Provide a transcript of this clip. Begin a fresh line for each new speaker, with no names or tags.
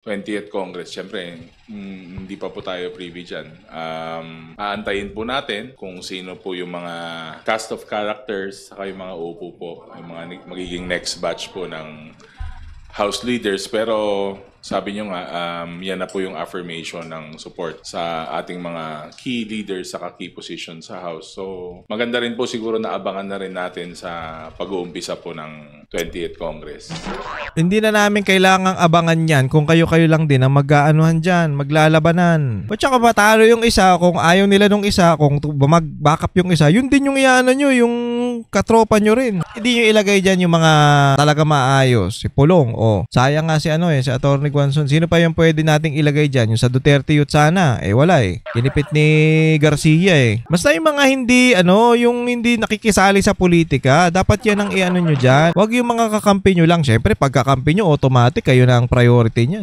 20th Congress, syempre, hindi pa po tayo privy dyan. Aantayin po natin kung sino po yung mga cast of characters, saka yung mga upo po, yung mga magiging next batch po ng House leaders. Pero sabi nyo nga, yan na po yung affirmation ng support sa ating mga key leaders sa key position sa House. So maganda rin po siguro na abangan na rin natin sa pag-uumpisa po ng 20th Congress.
Hindi na namin kailangang abangan yan kung kayo-kayo lang din ang mag-aanuhan dyan, maglalabanan. At saka matalo yung isa, kung ayaw nila nung isa, kung mag-backup yung isa, yun din yung iyaano nyo, yung katropa nyo rin. Hindi nyo ilagay dyan yung mga talaga maayos. Si Pulong, sayang nga si si Atty. Guanzon. Sino pa yung pwede nating ilagay dyan? Yung sa Duterte Youth sana. Wala Kinipit ni Garcia Basta yung mga hindi, yung hindi nakikisali sa politika, dapat yan ang iano nyo dyan. Wag yung mga kakampi nyo lang. Siyempre, pag kakampi nyo, automatic kayo na ang priority niyan.